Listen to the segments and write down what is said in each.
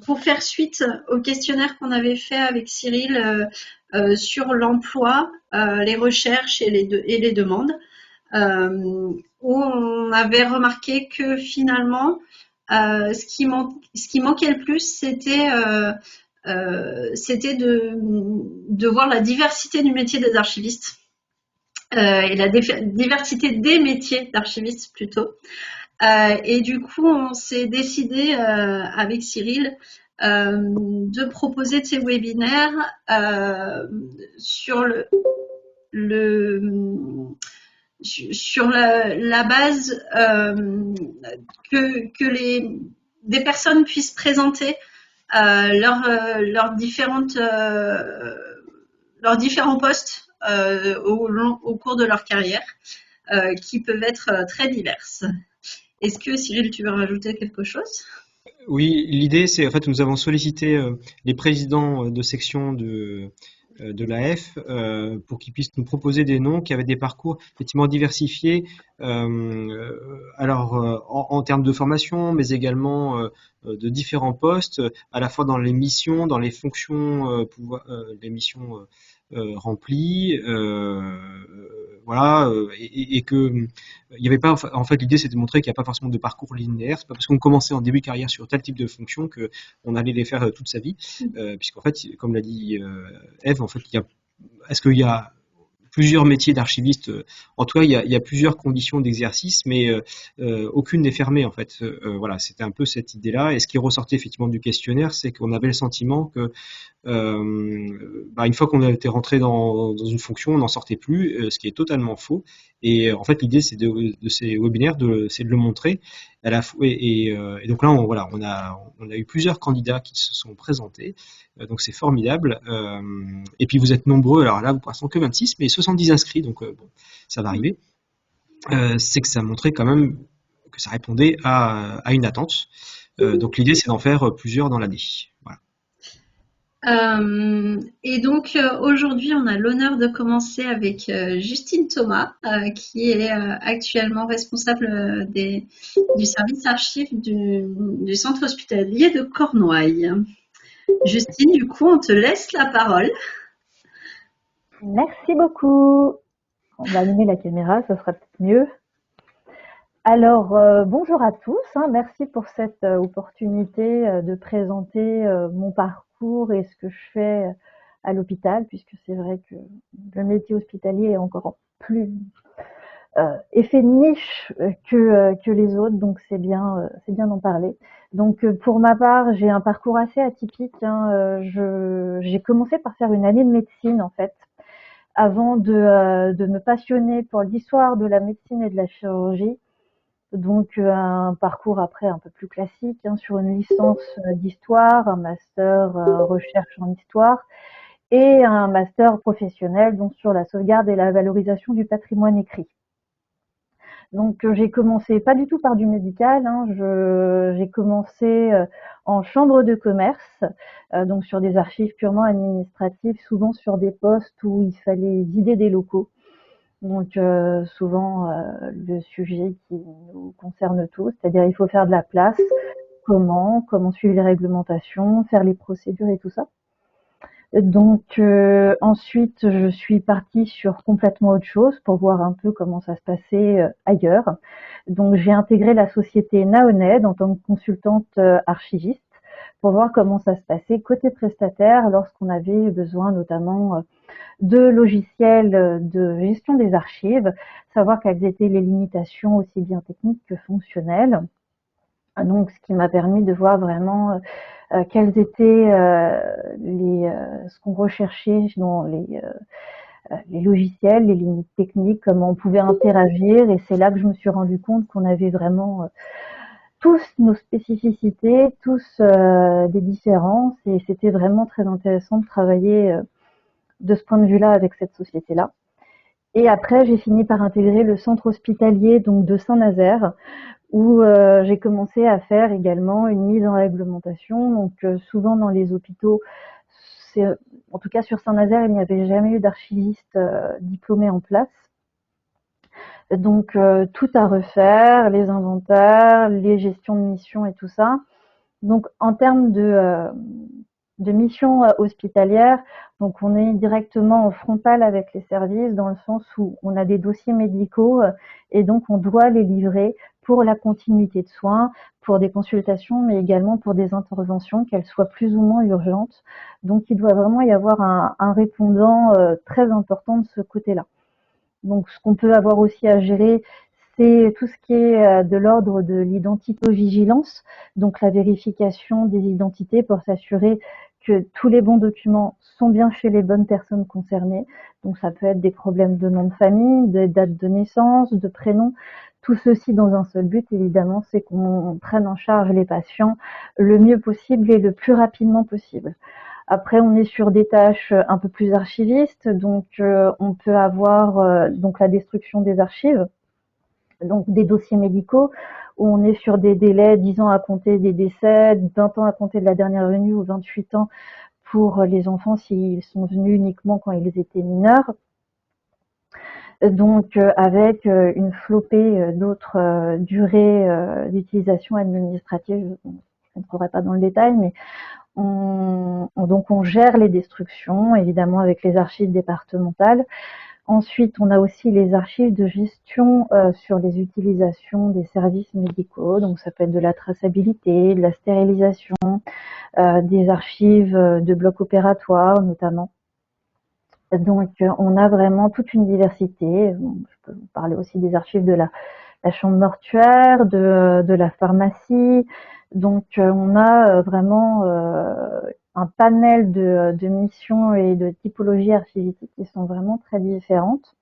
Pour faire suite au questionnaire qu'on avait fait avec Cyril sur l'emploi, les recherches et les demandes, où on avait remarqué que finalement, ce qui manquait le plus, c'était de voir la diversité du métier des archivistes et la diversité des métiers d'archivistes plutôt. Et du coup, on s'est décidé avec Cyril de proposer de ces webinaires sur le sur la base que des personnes puissent présenter leurs différents postes au cours de leur carrière, qui peuvent être très diverses. Est-ce que Cyril, tu veux rajouter quelque chose? Oui, l'idée, c'est en fait, nous avons sollicité les présidents de section de l'AF pour qu'ils puissent nous proposer des noms qui avaient des parcours effectivement diversifiés, en termes de formation, mais également de différents postes, à la fois dans les missions, dans les fonctions, les missions remplies, voilà, et que il y avait pas, en fait, l'idée, c'était de montrer qu'il n'y a pas forcément de parcours linéaire. C'est pas parce qu'on commençait en début de carrière sur tel type de fonction que on allait les faire toute sa vie, puisqu'en fait, comme l'a dit Eve, en fait, est-ce qu'il y a plusieurs métiers d'archiviste. En tout cas, il y a plusieurs conditions d'exercice, mais aucune n'est fermée en fait. Voilà, c'était un peu cette idée-là. Et ce qui ressortait effectivement du questionnaire, c'est qu'on avait le sentiment que une fois qu'on était rentré dans une fonction, on n'en sortait plus, ce qui est totalement faux. Et en fait, l'idée, c'est de ces webinaires, c'est de le montrer à la fois. Et donc là, voilà, on a eu plusieurs candidats qui se sont présentés, donc c'est formidable. Et puis vous êtes nombreux. Alors là, pour l'instant que 26, mais 70 inscrits, donc bon, ça va arriver. C'est que ça montrait quand même que ça répondait à une attente. Donc l'idée, c'est d'en faire plusieurs dans l'année. Voilà. Et donc aujourd'hui, on a l'honneur de commencer avec Justine Thomas, qui est actuellement responsable du service archives du centre hospitalier de Cornouailles. Justine, du coup, on te laisse la parole. Merci beaucoup. On va allumer la caméra, ça sera peut-être mieux. Alors, bonjour à tous. Merci pour cette opportunité de présenter mon parcours et ce que je fais à l'hôpital, puisque c'est vrai que le métier hospitalier est encore plus effet de niche que les autres, donc c'est bien d'en parler. Donc, pour ma part, j'ai un parcours assez atypique. J'ai commencé par faire une année de médecine, en fait, avant de me passionner pour l'histoire de la médecine et de la chirurgie. Donc un parcours après un peu plus classique, sur une licence d'histoire, un master recherche en histoire et un master professionnel donc sur la sauvegarde et la valorisation du patrimoine écrit. Donc j'ai commencé pas du tout par du médical, j'ai commencé en chambre de commerce, donc sur des archives purement administratives, souvent sur des postes où il fallait vider des locaux. Donc souvent le sujet qui nous concerne tous, c'est-à-dire il faut faire de la place, comment suivre les réglementations, faire les procédures et tout ça. Donc ensuite je suis partie sur complètement autre chose pour voir un peu comment ça se passait ailleurs. Donc j'ai intégré la société Naoned en tant que consultante archiviste pour voir comment ça se passait côté prestataire lorsqu'on avait besoin notamment de logiciels de gestion des archives, savoir quelles étaient les limitations aussi bien techniques que fonctionnelles. Donc, ce qui m'a permis de voir vraiment quels étaient ce qu'on recherchait dans les logiciels, les limites techniques, comment on pouvait interagir. Et c'est là que je me suis rendu compte qu'on avait vraiment tous nos spécificités, tous des différences. Et c'était vraiment très intéressant de travailler de ce point de vue-là avec cette société-là. Et après, j'ai fini par intégrer le centre hospitalier donc de Saint-Nazaire, où j'ai commencé à faire également une mise en réglementation. Donc souvent dans les hôpitaux, en tout cas sur Saint-Nazaire, il n'y avait jamais eu d'archiviste diplômé en place. Donc tout à refaire, les inventaires, les gestions de mission et tout ça. Donc, en termes de mission hospitalière, donc on est directement en frontal avec les services dans le sens où on a des dossiers médicaux et donc on doit les livrer pour la continuité de soins, pour des consultations, mais également pour des interventions, qu'elles soient plus ou moins urgentes. Donc il doit vraiment y avoir un répondant très important de ce côté-là. Donc ce qu'on peut avoir aussi à gérer, c'est tout ce qui est de l'ordre de l'identito-vigilance, donc la vérification des identités pour s'assurer que tous les bons documents sont bien chez les bonnes personnes concernées. Donc ça peut être des problèmes de nom de famille, de date de naissance, de prénom. Tout ceci dans un seul but, évidemment, c'est qu'on prenne en charge les patients le mieux possible et le plus rapidement possible. Après, on est sur des tâches un peu plus archivistes, donc on peut avoir donc la destruction des archives, donc des dossiers médicaux, où on est sur des délais 10 ans à compter des décès, 20 ans à compter de la dernière venue ou 28 ans pour les enfants s'ils sont venus uniquement quand ils étaient mineurs. Donc avec une flopée d'autres durées d'utilisation administrative, je ne rentrerai pas dans le détail, mais donc on gère les destructions, évidemment avec les archives départementales. Ensuite, on a aussi les archives de gestion sur les utilisations des services médicaux. Donc ça peut être de la traçabilité, de la stérilisation, des archives de blocs opératoires notamment. Donc on a vraiment toute une diversité. Je peux vous parler aussi des archives de la chambre mortuaire, de la pharmacie. Donc on a vraiment un panel de missions et de typologies archivistiques qui sont vraiment très différentes.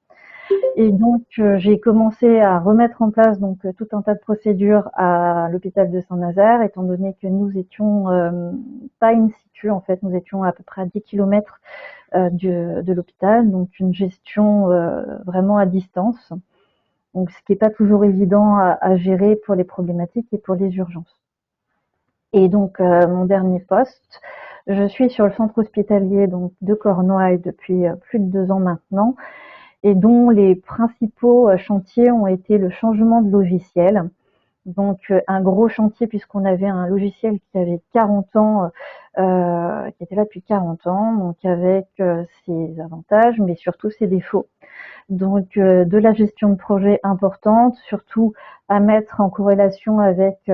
Et donc j'ai commencé à remettre en place donc tout un tas de procédures à l'hôpital de Saint-Nazaire, étant donné que nous étions pas in situ, en fait, nous étions à peu près à 10 km de l'hôpital, donc une gestion vraiment à distance. Donc, ce qui n'est pas toujours évident à gérer pour les problématiques et pour les urgences. Et donc, mon dernier poste, je suis sur le centre hospitalier donc, de Cornouailles depuis plus de 2 ans maintenant, et dont les principaux chantiers ont été le changement de logiciel. Donc, un gros chantier puisqu'on avait un logiciel qui avait 40 ans, qui était là depuis 40 ans, donc avec ses avantages, mais surtout ses défauts. Donc de la gestion de projet importante, surtout à mettre en corrélation avec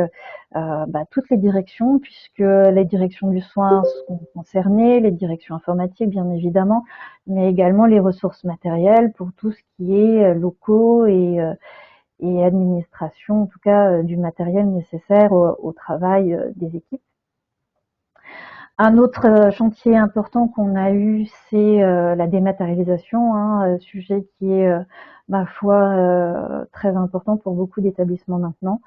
toutes les directions, puisque les directions du soin sont concernées, les directions informatiques bien évidemment, mais également les ressources matérielles pour tout ce qui est locaux et administration, en tout cas du matériel nécessaire au travail des équipes. Un autre chantier important qu'on a eu, c'est la dématérialisation, sujet qui est, ma foi, très important pour beaucoup d'établissements maintenant.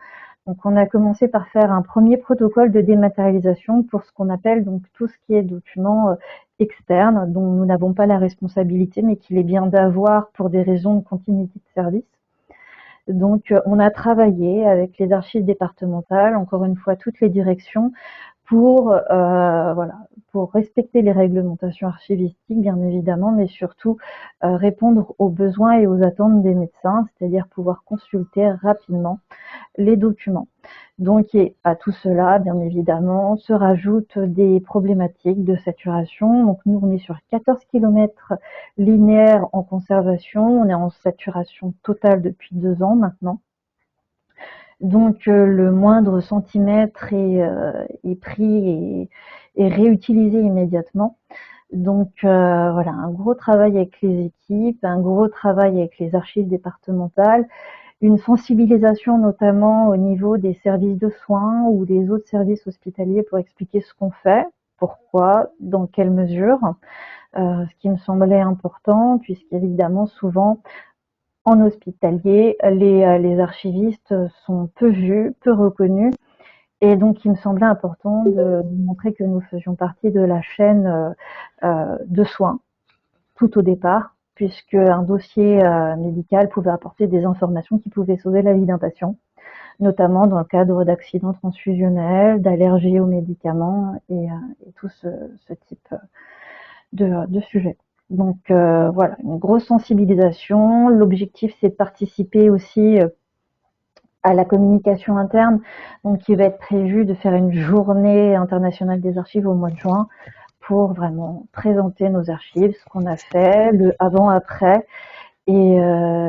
Donc, on a commencé par faire un premier protocole de dématérialisation pour ce qu'on appelle donc tout ce qui est documents externes, dont nous n'avons pas la responsabilité, mais qu'il est bien d'avoir pour des raisons de continuité de service. Donc, on a travaillé avec les archives départementales, encore une fois, toutes les directions, pour pour respecter les réglementations archivistiques bien évidemment, mais surtout répondre aux besoins et aux attentes des médecins, c'est-à-dire pouvoir consulter rapidement les documents. Donc et à tout cela, bien évidemment, se rajoutent des problématiques de saturation. Donc nous, on est sur 14 km linéaires en conservation, on est en saturation totale depuis 2 ans maintenant. Donc le moindre centimètre est pris et réutilisé immédiatement. Donc voilà, un gros travail avec les équipes, un gros travail avec les archives départementales, une sensibilisation notamment au niveau des services de soins ou des autres services hospitaliers pour expliquer ce qu'on fait, pourquoi, dans quelle mesure, ce qui me semblait important, puisqu'évidemment souvent en hospitalier, les archivistes sont peu vus, peu reconnus, et donc il me semblait important de montrer que nous faisions partie de la chaîne de soins tout au départ, puisque un dossier médical pouvait apporter des informations qui pouvaient sauver la vie d'un patient, notamment dans le cadre d'accidents transfusionnels, d'allergies aux médicaments et tout ce type de sujets. Donc voilà, une grosse sensibilisation. L'objectif, c'est de participer aussi à la communication interne, donc il va être prévu de faire une journée internationale des archives au mois de juin pour vraiment présenter nos archives, ce qu'on a fait, le avant-après, et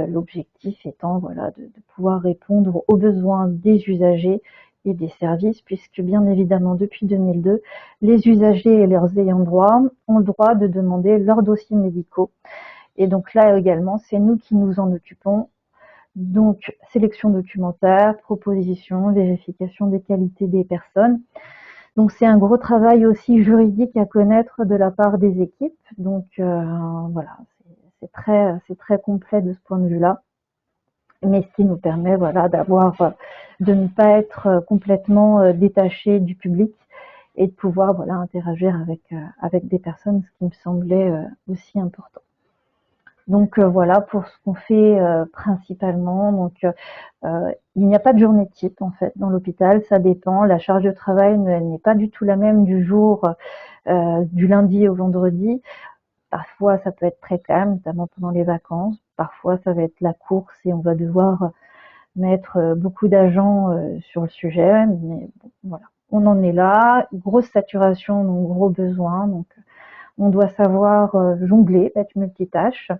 l'objectif étant voilà, de pouvoir répondre aux besoins des usagers et des services, puisque bien évidemment depuis 2002, les usagers et leurs ayants droit ont le droit de demander leurs dossiers médicaux. Et donc là également, c'est nous qui nous en occupons. Donc, sélection documentaire, proposition, vérification des qualités des personnes. Donc, c'est un gros travail aussi juridique à connaître de la part des équipes. Donc, voilà, c'est très complet de ce point de vue-là. Mais ce qui nous permet, voilà, de ne pas être complètement détaché du public et de pouvoir, voilà, interagir avec des personnes, ce qui me semblait aussi important. Donc voilà pour ce qu'on fait principalement. Donc il n'y a pas de journée type en fait dans l'hôpital, ça dépend. La charge de travail n'est pas du tout la même du jour du lundi au vendredi. Parfois ça peut être très calme, notamment pendant les vacances. Parfois ça va être la course et on va devoir mettre beaucoup d'agents sur le sujet. Mais bon, voilà, on en est là. Grosse saturation, donc gros besoin. Donc on doit savoir jongler, être multitâche.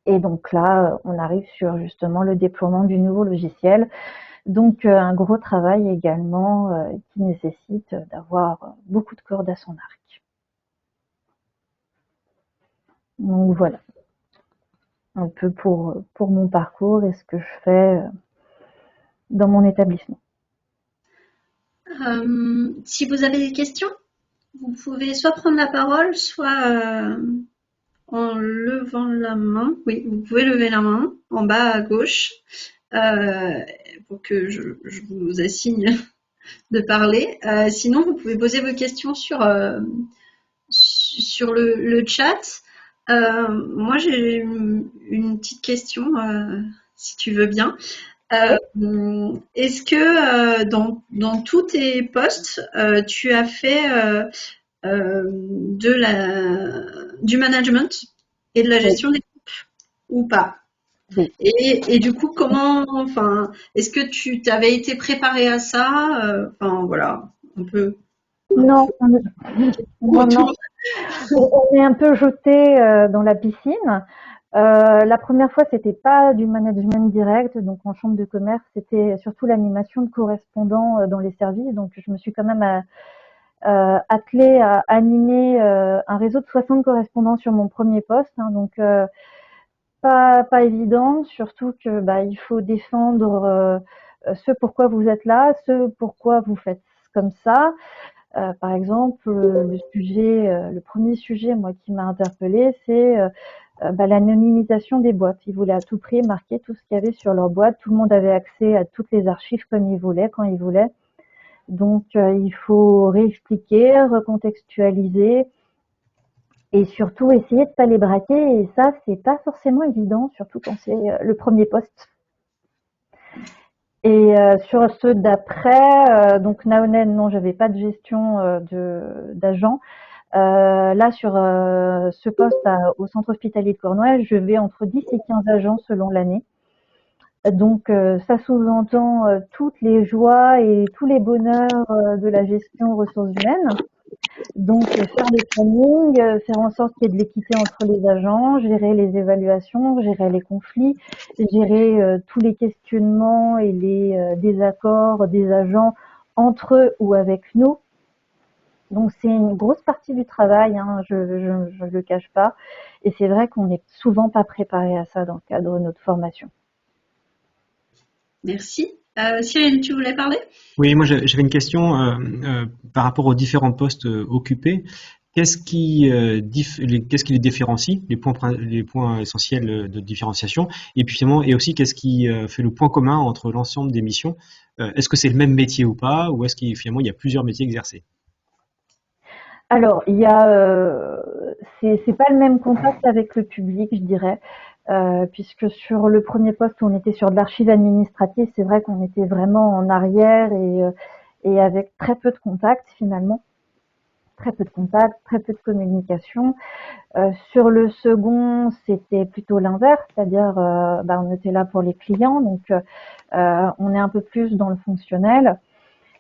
Et donc là, on arrive sur justement le déploiement du nouveau logiciel. Donc un gros travail également qui nécessite d'avoir beaucoup de cordes à son arc. Donc voilà, un peu pour mon parcours et ce que je fais dans mon établissement. Si vous avez des questions, vous pouvez soit prendre la parole, soit en levant la main. Oui, vous pouvez lever la main en bas à gauche pour que je vous assigne de parler. Sinon, vous pouvez poser vos questions sur le chat. Moi, j'ai une petite question, si tu veux bien. Est-ce que dans tous tes postes, tu as fait du management et de la gestion d'équipe ou pas? Oui. Et du coup, est-ce que tu t'avais été préparé à ça? Enfin, voilà, un peu. Non, non. On est un peu jeté dans la piscine. La première fois, c'était pas du management direct, donc en chambre de commerce, c'était surtout l'animation de correspondants dans les services. Donc, je me suis quand même attelée à animer un réseau de 60 correspondants sur mon premier poste. Hein, donc, pas évident, surtout que il faut défendre ce pourquoi vous êtes là, ce pourquoi vous faites comme ça. Par exemple, le premier sujet moi qui m'a interpellée, c'est l'anonymisation des boîtes. Ils voulaient à tout prix marquer tout ce qu'il y avait sur leur boîte. Tout le monde avait accès à toutes les archives comme ils voulaient, quand ils voulaient. Donc, il faut réexpliquer, recontextualiser et surtout essayer de pas les braquer. Et ça, c'est pas forcément évident, surtout quand c'est le premier poste. Et sur ceux d'après, donc Naonen, non, j'avais pas de gestion d'agents. Là, sur ce poste au centre hospitalier de Cornouailles, je vais entre 10 et 15 agents selon l'année. Donc, ça sous-entend toutes les joies et tous les bonheurs de la gestion ressources humaines. Donc, faire des plannings, faire en sorte qu'il y ait de l'équité entre les agents, gérer les évaluations, gérer les conflits, gérer tous les questionnements et les désaccords des agents entre eux ou avec nous. Donc, c'est une grosse partie du travail, hein, je le cache pas. Et c'est vrai qu'on n'est souvent pas préparé à ça dans le cadre de notre formation. Merci. Cyril, tu voulais parler? Oui, moi j'avais une question par rapport aux différents postes occupés. Qu'est-ce qui les différencie, les points essentiels de différenciation, et puis finalement, et aussi qu'est-ce qui fait le point commun entre l'ensemble des missions? Est-ce que c'est le même métier ou pas, ou est-ce qu'il finalement il y a plusieurs métiers exercés? Alors, il y a, c'est pas le même contact avec le public, je dirais. Puisque sur le premier poste où on était sur de l'archive administrative, c'est vrai qu'on était vraiment en arrière et avec très peu de contact finalement. très peu de contacts, très peu de communication. Sur le second, c'était plutôt l'inverse, c'est-à-dire on était là pour les clients, donc on est un peu plus dans le fonctionnel.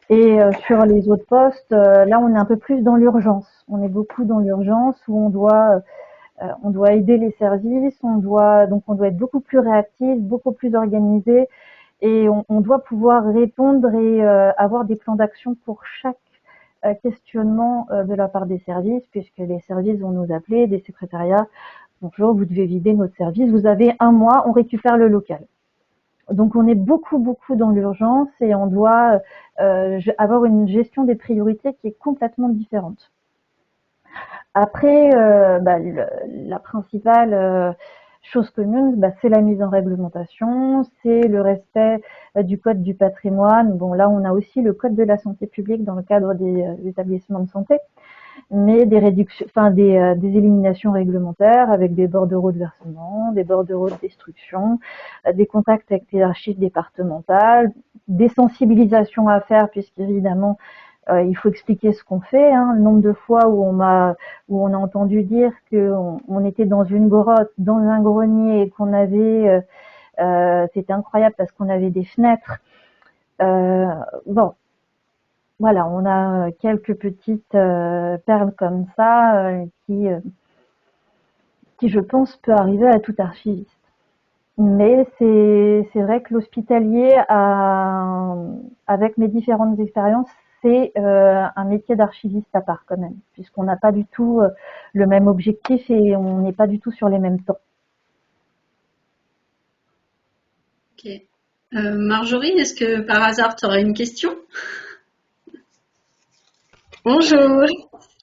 Et sur les autres postes, là, on est un peu plus dans l'urgence. On est beaucoup dans l'urgence où on doit aider les services, on doit être beaucoup plus réactif, beaucoup plus organisé, et on doit pouvoir répondre et avoir des plans d'action pour chaque questionnement de la part des services, puisque les services vont nous appeler, des secrétariats. Bonjour, vous devez vider notre service, vous avez un mois, on récupère le local. Donc on est beaucoup dans l'urgence et on doit avoir une gestion des priorités qui est complètement différente. Après, la principale chose commune, c'est la mise en réglementation, c'est le respect du code du patrimoine. Bon, là, on a aussi le code de la santé publique dans le cadre des établissements de santé, mais des réductions, des éliminations réglementaires avec des bordereaux de versement, des bordereaux de destruction, des contacts avec les archives départementales, des sensibilisations à faire puisqu'évidemment il faut expliquer ce qu'on fait. Le nombre de fois où on a entendu dire qu'on était dans une grotte, dans un grenier et qu'on avait, c'était incroyable parce qu'on avait des fenêtres. Bon, voilà, on a quelques petites perles comme ça qui, je pense, peut arriver à tout archiviste. Mais c'est vrai que l'hospitalier, avec mes différentes expériences, c'est un métier d'archiviste à part quand même, puisqu'on n'a pas du tout le même objectif et on n'est pas du tout sur les mêmes temps. Ok. Marjorie, est-ce que par hasard tu aurais une question? Bonjour.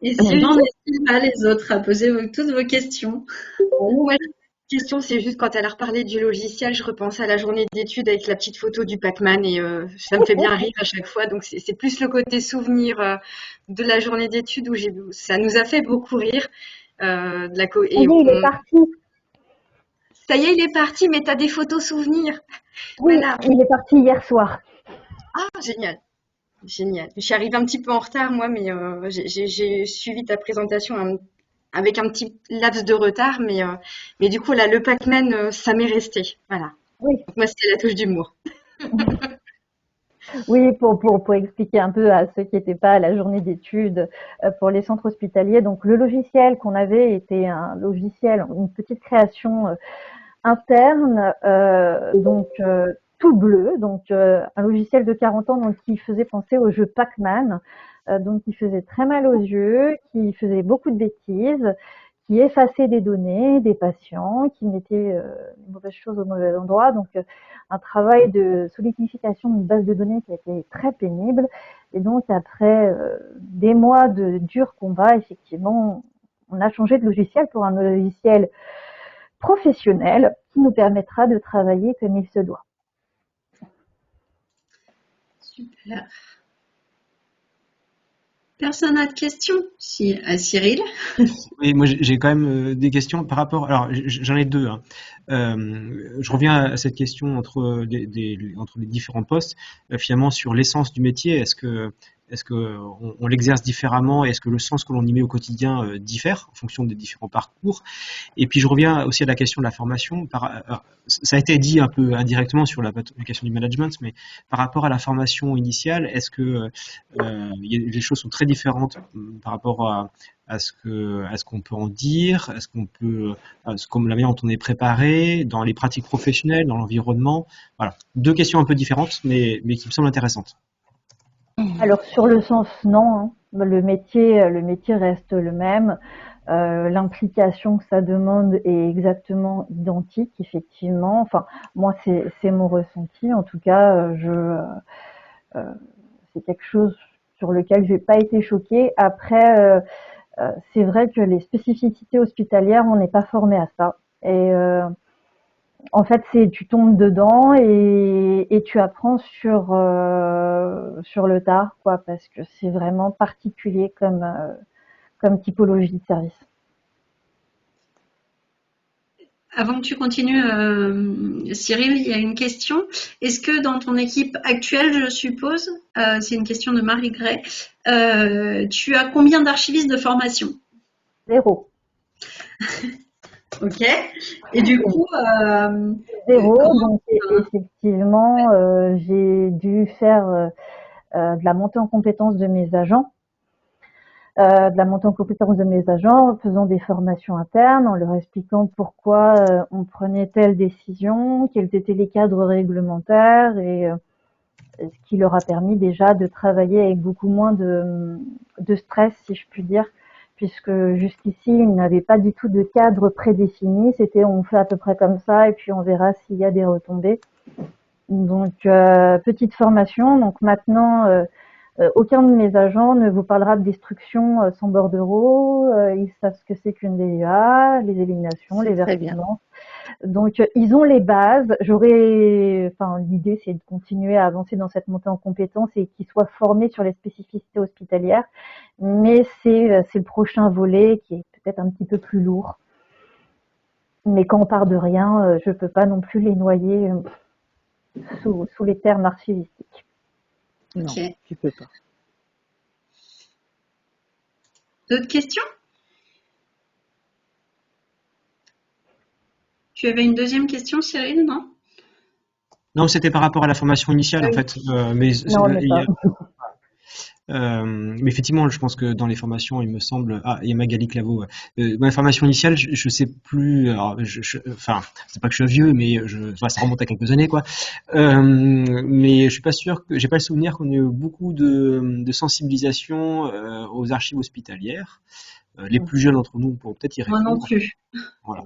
Et si j'en ai pas les autres à poser toutes vos questions. Moi, la question, c'est juste quand elle a reparlé du logiciel, je repense à la journée d'études avec la petite photo du Pac-Man et ça me fait bien rire à chaque fois. Donc, c'est plus le côté souvenir de la journée d'études où ça nous a fait beaucoup rire. Oui, il est parti. Ça y est, il est parti, mais tu as des photos souvenirs. Oui, Voilà. il est parti hier soir. Ah, génial. Génial. Je suis arrivée un petit peu en retard, moi, mais j'ai suivi ta présentation avec un petit laps de retard, mais du coup, là, le Pac-Man, ça m'est resté. Voilà. Oui. Donc, moi, c'était la touche d'humour. Oui, pour expliquer un peu à ceux qui n'étaient pas à la journée d'études pour les centres hospitaliers. Donc, le logiciel qu'on avait était un logiciel, une petite création interne, tout bleu, donc un logiciel de 40 ans donc, qui faisait penser au jeu Pac-Man, donc qui faisait très mal aux yeux, qui faisait beaucoup de bêtises, qui effaçait des données, des patients, qui mettait les mauvaises choses au mauvais endroit. Donc un travail de solidification d'une base de données qui a été très pénible. Et donc après des mois de durs combats, effectivement, on a changé de logiciel pour un logiciel professionnel qui nous permettra de travailler comme il se doit. Super. Personne n'a de questions? Si, à Cyril. Oui, moi j'ai quand même des questions par rapport. Alors j'en ai deux. Je reviens à cette question entre entre les différents postes. Finalement, sur l'essence du métier, est-ce que on l'exerce différemment et est-ce que le sens que l'on y met au quotidien diffère en fonction des différents parcours? Et puis je reviens aussi à la question de la formation. Alors, ça a été dit un peu indirectement sur la question du management, mais par rapport à la formation initiale, est-ce que les choses sont très différentes par rapport à ce qu'on peut en dire, à ce qu'on peut, comme la manière dont on est préparé, dans les pratiques professionnelles, dans l'environnement. Voilà, deux questions un peu différentes, mais qui me semblent intéressantes. Alors sur le sens, non. Le métier reste le même. L'implication que ça demande est exactement identique, effectivement. Enfin, moi, c'est mon ressenti. En tout cas, c'est quelque chose sur lequel j'ai pas été choquée. Après, c'est vrai que les spécificités hospitalières, on n'est pas formé à ça. Et en fait, tu tombes dedans et tu apprends sur le tard, quoi, parce que c'est vraiment particulier comme typologie de service. Avant que tu continues, Cyril, il y a une question. Est-ce que dans ton équipe actuelle, je suppose, c'est une question de Marie Gray, tu as combien d'archivistes de formation? 0. Ok. Et du coup, 0, comment... donc effectivement, j'ai dû faire de la montée en compétences de mes agents. De la montée en compétence de mes agents, en faisant des formations internes, en leur expliquant pourquoi on prenait telle décision, quels étaient les cadres réglementaires et ce qui leur a permis déjà de travailler avec beaucoup moins de stress, si je puis dire, puisque jusqu'ici, ils n'avaient pas du tout de cadre prédéfini. C'était on fait à peu près comme ça et puis on verra s'il y a des retombées. Donc, petite formation. Donc maintenant, aucun de mes agents ne vous parlera de destruction sans bordereau. Ils savent ce que c'est qu'une DUA, les éliminations, les versements. Donc, ils ont les bases. L'idée, c'est de continuer à avancer dans cette montée en compétences et qu'ils soient formés sur les spécificités hospitalières. Mais c'est le prochain volet qui est peut-être un petit peu plus lourd. Mais quand on part de rien, je peux pas non plus les noyer sous les termes archivistiques. Non, Ok. tu peux pas. D'autres questions? Tu avais une deuxième question, Cyril, non? Non, c'était par rapport à la formation initiale, en Oui. fait. Non, on n'est pas. Mais effectivement, je pense que dans les formations, il me semble, il y a Magali Claveau. Ma formation initiale, je sais plus. Alors, enfin, c'est pas que je suis vieux, mais ça remonte à quelques années, quoi. Mais je suis pas sûr que, j'ai pas le souvenir qu'on ait eu beaucoup de sensibilisation aux archives hospitalières. Les plus jeunes d'entre nous pourront peut-être y Moi non répondre. plus. Voilà.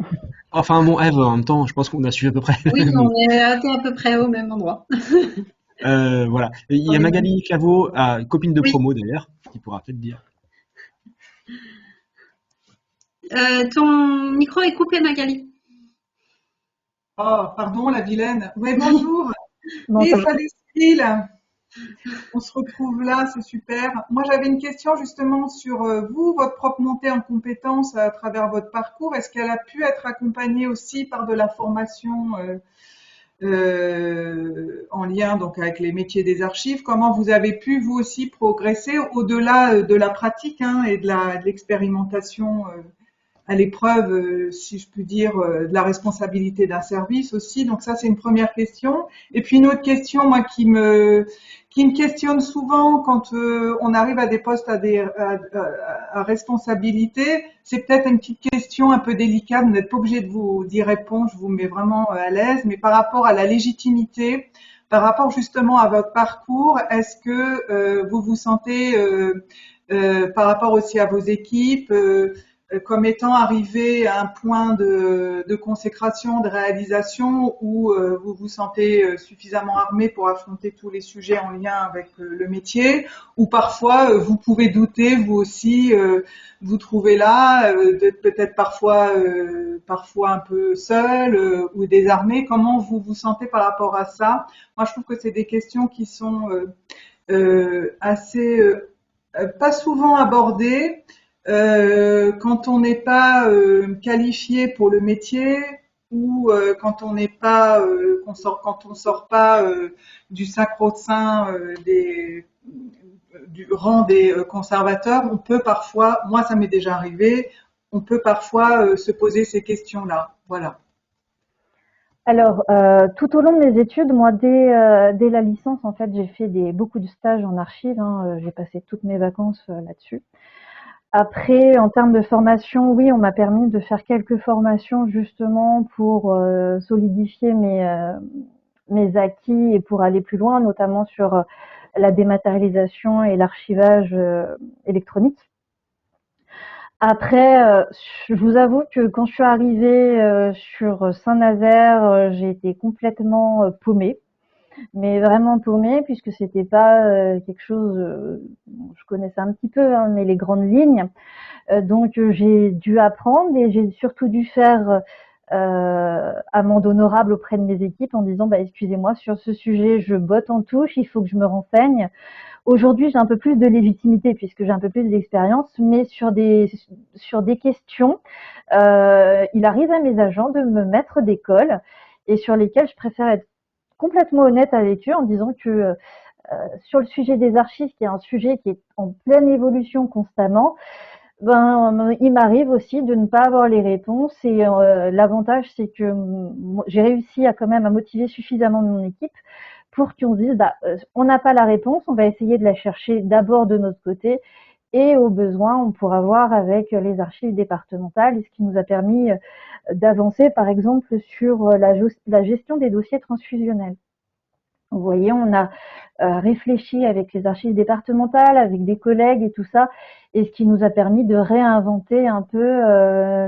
Enfin bon, Eve, en même temps, je pense qu'on a suivi à peu près le Oui, même. on est à peu près au même endroit. Voilà. Et il y a Magali Claveau, copine de Oui. promo d'ailleurs, qui pourra peut-être dire. Ton micro est coupé, Magali. Oh, pardon, la vilaine. Oui, bonjour. Non, Oui, ça va. salut Cyril. On se retrouve là, c'est super. Moi, j'avais une question justement sur vous, votre propre montée en compétences à travers votre parcours. Est-ce qu'elle a pu être accompagnée aussi par de la formation en lien donc avec les métiers des archives? Comment vous avez pu vous aussi progresser au-delà de la pratique et de l'expérimentation à l'épreuve, si je puis dire, de la responsabilité d'un service aussi. Donc ça, c'est une première question. Et puis une autre question, moi, qui me questionne souvent quand on arrive à des postes à responsabilité, c'est peut-être une petite question un peu délicate. Vous n'êtes pas obligé de vous d'y répondre, je vous mets vraiment à l'aise. Mais par rapport à la légitimité, par rapport justement à votre parcours, est-ce que vous vous sentez, par rapport aussi à vos équipes, comme étant arrivé à un point de consécration, de réalisation où vous vous sentez suffisamment armé pour affronter tous les sujets en lien avec le métier, ou parfois vous pouvez douter, vous aussi, vous trouvez là, d'être peut-être parfois un peu seul ou désarmé. Comment vous vous sentez par rapport à ça? Moi, je trouve que c'est des questions qui sont assez pas souvent abordées quand on n'est pas qualifié pour le métier ou quand on n'est pas quand on sort pas du sacro-saint du rang des conservateurs, on peut parfois, moi ça m'est déjà arrivé, on peut parfois se poser ces questions-là. Voilà. Alors, tout au long de mes études, moi, dès la licence, en fait, j'ai fait beaucoup de stages en archives. J'ai passé toutes mes vacances là-dessus. Après, en termes de formation, oui, on m'a permis de faire quelques formations justement pour solidifier mes acquis et pour aller plus loin, notamment sur la dématérialisation et l'archivage électronique. Après, je vous avoue que quand je suis arrivée sur Saint-Nazaire, j'ai été complètement paumée, mais vraiment paumée puisque c'était pas quelque chose. Je connaissais un petit peu, mais les grandes lignes. Donc j'ai dû apprendre et j'ai surtout dû faire amende honorable auprès de mes équipes en disant excusez-moi, sur ce sujet je botte en touche, il faut que je me renseigne. Aujourd'hui, j'ai un peu plus de légitimité puisque j'ai un peu plus d'expérience, mais sur des questions, il arrive à mes agents de me mettre des cols et sur lesquels je préfère être complètement honnête avec eux en disant que sur le sujet des archives, qui est un sujet qui est en pleine évolution constamment, il m'arrive aussi de ne pas avoir les réponses et l'avantage c'est que j'ai réussi à quand même à motiver suffisamment mon équipe pour qu'on se dise on n'a pas la réponse, on va essayer de la chercher d'abord de notre côté et au besoin on pourra voir avec les archives départementales, ce qui nous a permis d'avancer par exemple sur la gestion des dossiers transfusionnels. Vous voyez, on a réfléchi avec les archives départementales, avec des collègues et tout ça, et ce qui nous a permis de réinventer un peu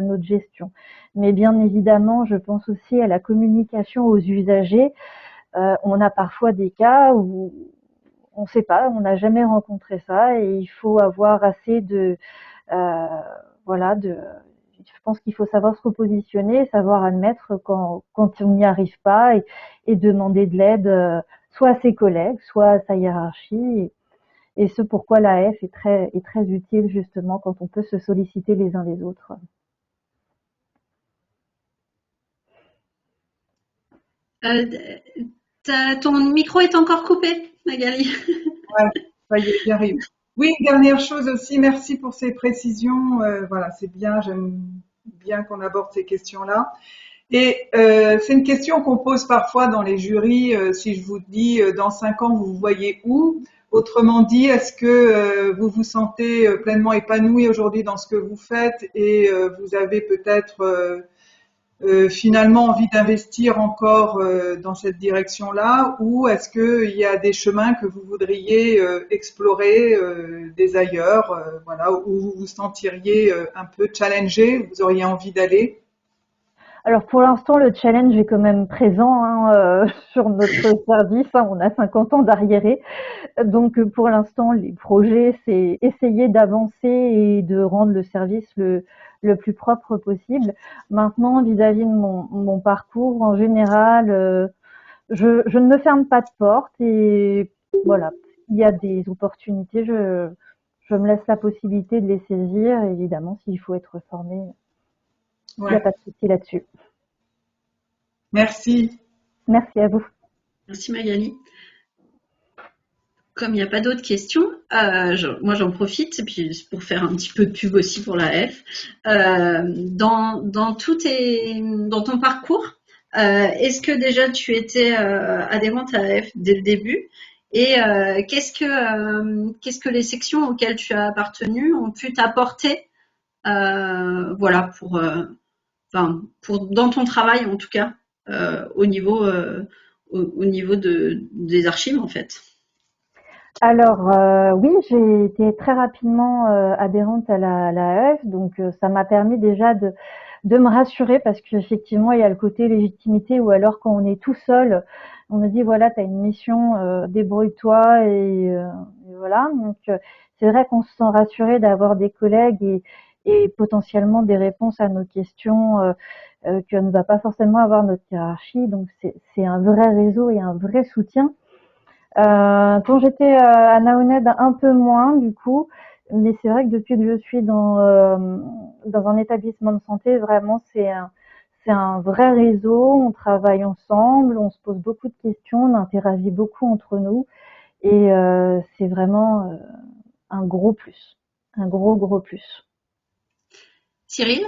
notre gestion. Mais bien évidemment, je pense aussi à la communication aux usagers. On a parfois des cas où on ne sait pas, on n'a jamais rencontré ça, et il faut avoir assez de, je pense qu'il faut savoir se repositionner, savoir admettre quand on n'y arrive pas et demander de l'aide soit à ses collègues, soit à sa hiérarchie. Et ce pourquoi l'AF est très utile justement quand on peut se solliciter les uns les autres. Ton micro est encore coupé, Magali. Ouais, ça y est, j'y arrive. Oui, dernière chose aussi, merci pour ces précisions. Voilà, c'est bien, j'aime bien qu'on aborde ces questions-là. Et c'est une question qu'on pose parfois dans les jurys. Si je vous dis dans 5 ans, vous vous voyez où? Autrement dit, est-ce que vous vous sentez pleinement épanoui aujourd'hui dans ce que vous faites et vous avez peut-être finalement envie d'investir encore dans cette direction-là, ou est-ce qu'il y a des chemins que vous voudriez explorer des ailleurs, voilà, où vous vous sentiriez un peu challengé, vous auriez envie d'aller? Alors pour l'instant, le challenge est quand même présent sur notre service. On a 50 ans d'arriéré. Donc pour l'instant, les projets, c'est essayer d'avancer et de rendre le service le plus propre possible. Maintenant, vis-à-vis de mon parcours, en général, je ne me ferme pas de porte et voilà, il y a des opportunités, je me laisse la possibilité de les saisir. Évidemment, s'il faut être formé, il n'y a pas de souci là-dessus. Merci. Merci à vous. Merci Magali. Comme il n'y a pas d'autres questions, moi j'en profite, et puis pour faire un petit peu de pub aussi pour la F. Dans ton parcours, est-ce que déjà tu étais adhérente à la F dès le début? Et qu'est-ce que les sections auxquelles tu as appartenu ont pu t'apporter, voilà, dans ton travail en tout cas, au niveau des archives en fait? Alors oui, j'ai été très rapidement adhérente à la AF, donc ça m'a permis déjà de me rassurer parce qu'effectivement il y a le côté légitimité ou alors quand on est tout seul, on nous dit voilà, tu as une mission, débrouille-toi et voilà. Donc c'est vrai qu'on se sent rassuré d'avoir des collègues et potentiellement des réponses à nos questions que ne va pas forcément avoir notre hiérarchie. Donc c'est un vrai réseau et un vrai soutien. Quand j'étais à Naoned, un peu moins du coup, mais c'est vrai que depuis que je suis dans un établissement de santé, vraiment c'est un vrai réseau. On travaille ensemble, on se pose beaucoup de questions, on interagit beaucoup entre nous et c'est vraiment un gros plus, un gros plus. Cyril?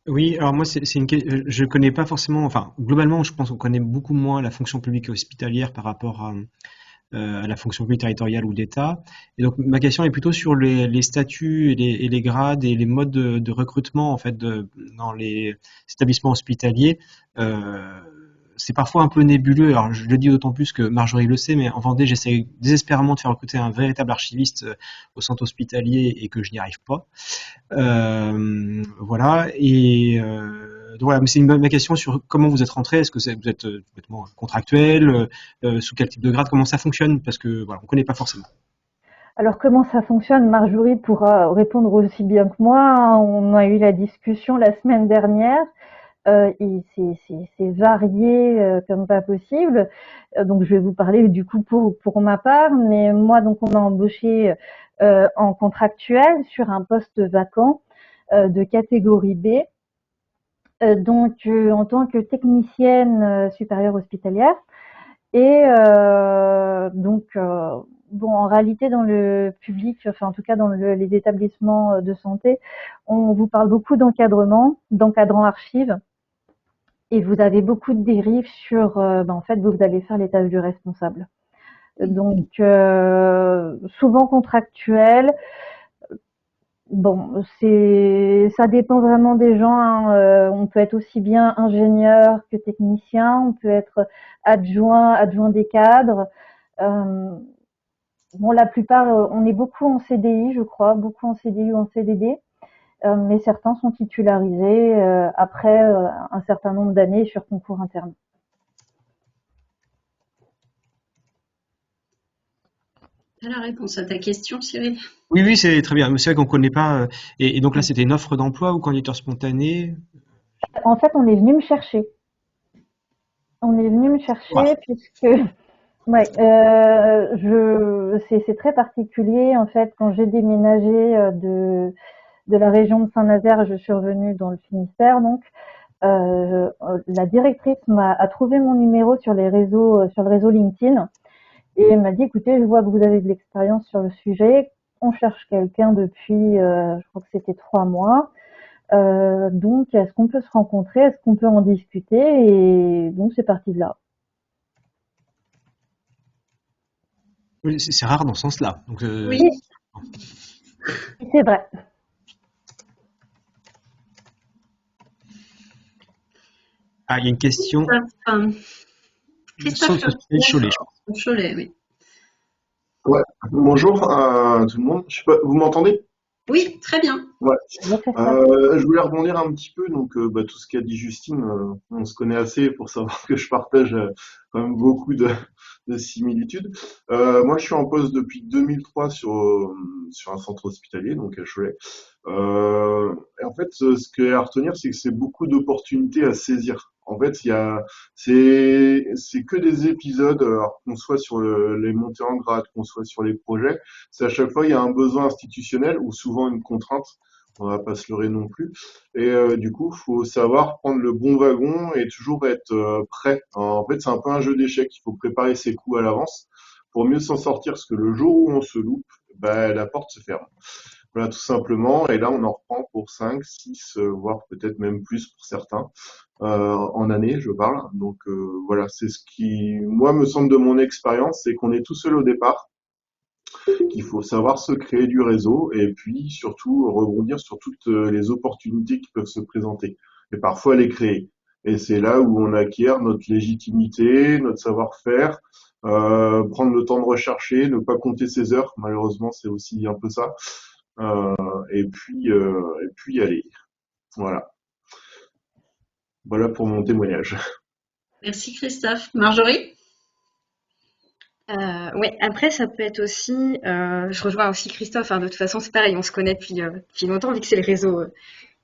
Oui, alors moi, je connais pas forcément, enfin, globalement, je pense qu'on connaît beaucoup moins la fonction publique hospitalière par rapport à la fonction publique territoriale ou d'État. Et donc, ma question est plutôt sur les statuts et les grades et les modes de recrutement, en fait, dans les établissements hospitaliers. C'est parfois un peu nébuleux. Alors, je le dis d'autant plus que Marjorie le sait, mais en Vendée, j'essaie désespérément de faire recruter un véritable archiviste au centre hospitalier et que je n'y arrive pas. Voilà. Et donc voilà, mais c'est ma question sur comment vous êtes rentré. Est-ce que vous êtes complètement contractuel, sous quel type de grade, comment ça fonctionne? Parce que voilà, on connaît pas forcément. Alors comment ça fonctionne? Marjorie pourra répondre aussi bien que moi. On a eu la discussion la semaine dernière. C'est varié comme pas possible. Donc je vais vous parler du coup pour ma part, mais moi donc on m'a embauché en contractuel sur un poste vacant de catégorie B, donc en tant que technicienne supérieure hospitalière. Et bon, en réalité, dans le public, enfin en tout cas dans les établissements de santé, on vous parle beaucoup d'encadrant archives, et vous avez beaucoup de dérives sur, en fait, vous allez faire les tâches du responsable. Donc, souvent contractuel. Bon, ça dépend vraiment des gens, hein. On peut être aussi bien ingénieur que technicien, on peut être adjoint des cadres. Euh, bon, la plupart, on est beaucoup en CDI, je crois, beaucoup en CDI ou en CDD, mais certains sont titularisés après un certain nombre d'années sur concours interne. La réponse à ta question, Cyril. Oui, c'est très bien. Mais c'est vrai qu'on ne connaît pas. Et donc là, c'était une offre d'emploi ou candidature spontanée? En fait, on est venu me chercher. On est venu me chercher puisque ouais, c'est très particulier en fait. Quand j'ai déménagé de la région de Saint-Nazaire, je suis revenue dans le Finistère. Donc, la directrice a trouvé mon numéro sur les réseaux, sur le réseau LinkedIn, et elle m'a dit, écoutez, je vois que vous avez de l'expérience sur le sujet. On cherche quelqu'un depuis, je crois que c'était 3 mois. Donc, est-ce qu'on peut se rencontrer? Est-ce qu'on peut en discuter? Et donc, c'est parti de là. Oui, c'est rare dans ce sens-là. Donc, Oui, c'est vrai. Ah, il y a une question. Christophe Cholet. Cholet, oui. Ouais. Bonjour à tout le monde. Je sais pas, vous m'entendez? Oui, très bien. Ouais. J'ai fait ça. Je voulais rebondir un petit peu. Donc, tout ce qu'a dit Justine, on se connaît assez pour savoir que je partage quand même beaucoup de similitudes. Moi, je suis en poste depuis 2003 sur un centre hospitalier, donc à Cholet. Et en fait, ce qu'il y a à retenir, c'est que c'est beaucoup d'opportunités à saisir. En fait, c'est que des épisodes, alors qu'on soit sur les montées en grade, qu'on soit sur les projets, c'est à chaque fois il y a un besoin institutionnel ou souvent une contrainte. On va pas se leurrer non plus. Et du coup, faut savoir prendre le bon wagon et toujours être prêt. En fait, c'est un peu un jeu d'échecs. Il faut préparer ses coups à l'avance pour mieux s'en sortir. Parce que le jour où on se loupe, la porte se ferme. Voilà, tout simplement. Et là, on en reprend pour 5, 6, voire peut-être même plus pour certains, en année, je parle. Donc voilà, c'est ce qui, moi, me semble de mon expérience, c'est qu'on est tout seul au départ, qu'il faut savoir se créer du réseau et puis surtout rebondir sur toutes les opportunités qui peuvent se présenter et parfois les créer. Et c'est là où on acquiert notre légitimité, notre savoir-faire, prendre le temps de rechercher, ne pas compter ses heures. Malheureusement, c'est aussi un peu ça. Euh, et puis y aller. Voilà. Voilà pour mon témoignage. Merci Christophe. Marjorie? Ouais, après, ça peut être aussi, je rejoins aussi Christophe, hein, de toute façon, c'est pareil, on se connaît depuis longtemps, vu que c'est le réseau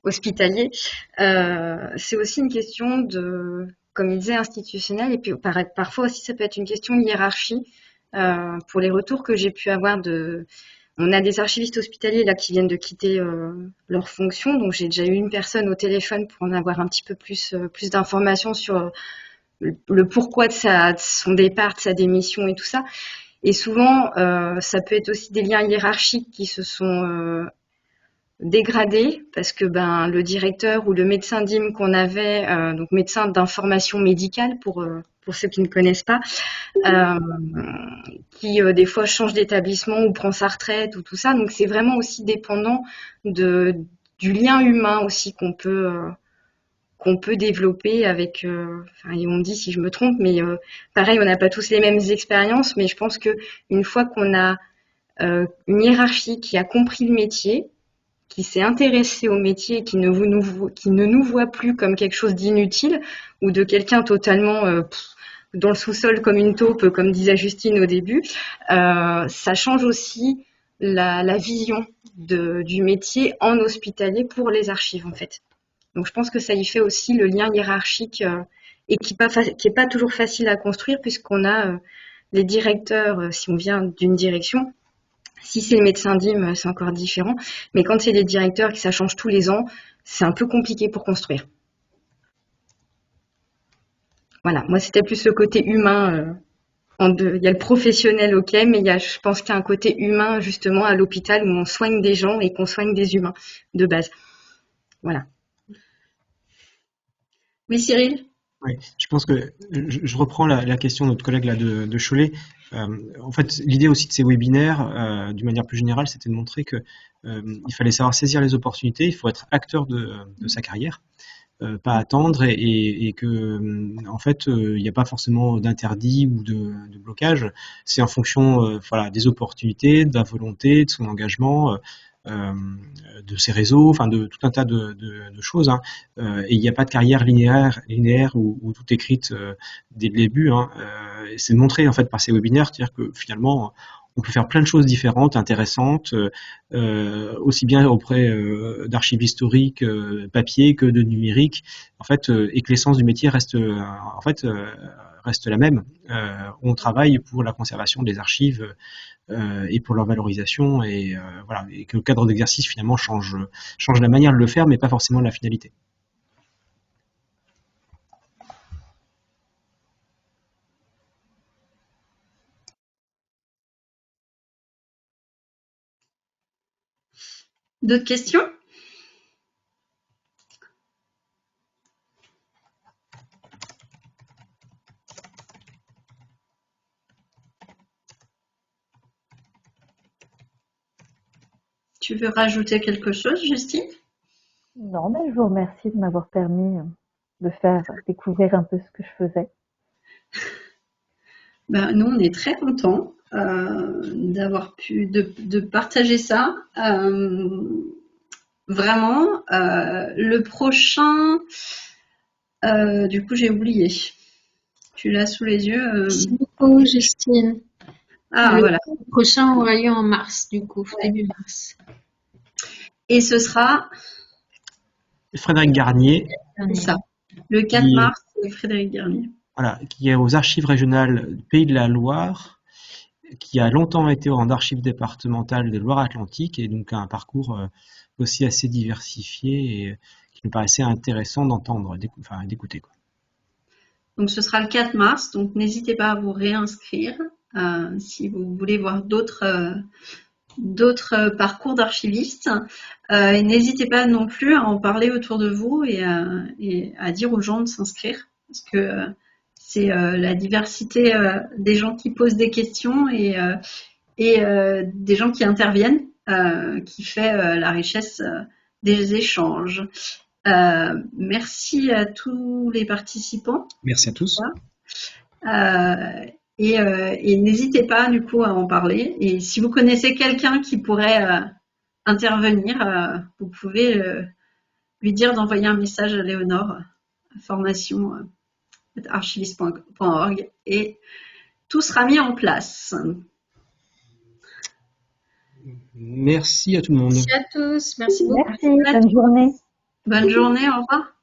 hospitalier. C'est aussi une question de, comme il disait, institutionnelle, et puis parfois aussi, ça peut être une question de hiérarchie. Pour les retours que j'ai pu avoir on a des archivistes hospitaliers là qui viennent de quitter leur fonction, donc j'ai déjà eu une personne au téléphone pour en avoir un petit peu plus d'informations sur le pourquoi de son départ, de sa démission et tout ça. Et souvent, ça peut être aussi des liens hiérarchiques qui se sont dégradés parce que le directeur ou le médecin DIM qu'on avait, donc médecin d'information médicale pour ceux qui ne connaissent pas, qui des fois change d'établissement ou prend sa retraite ou tout ça. Donc c'est vraiment aussi dépendant du lien humain aussi qu'on peut développer avec, et on me dit si je me trompe, mais pareil, on n'a pas tous les mêmes expériences, mais je pense que une fois qu'on a une hiérarchie qui a compris le métier, qui s'est intéressé au métier, qui ne nous voit plus comme quelque chose d'inutile ou de quelqu'un totalement dans le sous-sol comme une taupe, comme disait Justine au début, ça change aussi la vision du métier en hospitalier pour les archives en fait. Donc je pense que ça y fait aussi le lien hiérarchique et qui est pas toujours facile à construire puisqu'on a les directeurs, si on vient d'une direction. Si c'est le médecin DIM, c'est encore différent. Mais quand c'est des directeurs qui ça change tous les ans, c'est un peu compliqué pour construire. Voilà, moi c'était plus le côté humain. Il y a le professionnel, ok, mais je pense qu'il y a un côté humain justement à l'hôpital où on soigne des gens et qu'on soigne des humains de base. Voilà. Oui, Cyril? Oui, je pense que je reprends la question de notre collègue là de Cholet. En fait, l'idée aussi de ces webinaires, d'une manière plus générale, c'était de montrer que il fallait savoir saisir les opportunités, il faut être acteur de sa carrière, pas attendre et que en fait, il n'y a pas forcément d'interdit ou de blocage. C'est en fonction voilà, des opportunités, de la volonté, de son engagement. De ses réseaux, enfin de tout un tas de choses. Hein. Et il n'y a pas de carrière linéaire où tout est écrite dès le début. Hein. Et c'est montré en fait par ces webinaires, c'est-à-dire que finalement on peut faire plein de choses différentes, intéressantes, aussi bien auprès d'archives historiques, papier que de numérique. En fait, et que l'essence du métier reste reste la même. On travaille pour la conservation des archives et pour leur valorisation et voilà, et que le cadre d'exercice finalement change la manière de le faire, mais pas forcément la finalité. D'autres questions? Tu veux rajouter quelque chose, Justine? Non, mais je vous remercie de m'avoir permis de faire découvrir un peu ce que je faisais. Ben, nous, on est très contents d'avoir pu de partager ça. Vraiment, le prochain, du coup, j'ai oublié. Tu l'as sous les yeux. Merci beaucoup, Justine. Ah, Le voilà. prochain aura lieu en mars, du coup, début mars. Et ce sera, Frédéric Garnier, c'est ça, le 4 Qui- mars, c'est Frédéric Garnier. voilà, qui est aux archives régionales Pays de la Loire, qui a longtemps été en archives départementales de Loire-Atlantique et donc a un parcours aussi assez diversifié et qui me paraissait intéressant d'entendre, d'écouter, quoi. Donc ce sera le 4 mars, donc n'hésitez pas à vous réinscrire si vous voulez voir d'autres parcours d'archivistes. Et n'hésitez pas non plus à en parler autour de vous et à dire aux gens de s'inscrire, parce que c'est la diversité des gens qui posent des questions et des gens qui interviennent qui fait la richesse des échanges. Merci à tous les participants. Merci à tous. Et n'hésitez pas du coup à en parler. Et si vous connaissez quelqu'un qui pourrait intervenir, vous pouvez lui dire d'envoyer un message à Léonore, formation@archiviste.org, et tout sera mis en place. Merci à tout le monde. Merci à tous. Merci beaucoup. Merci, bonne journée. Bonne journée, au revoir.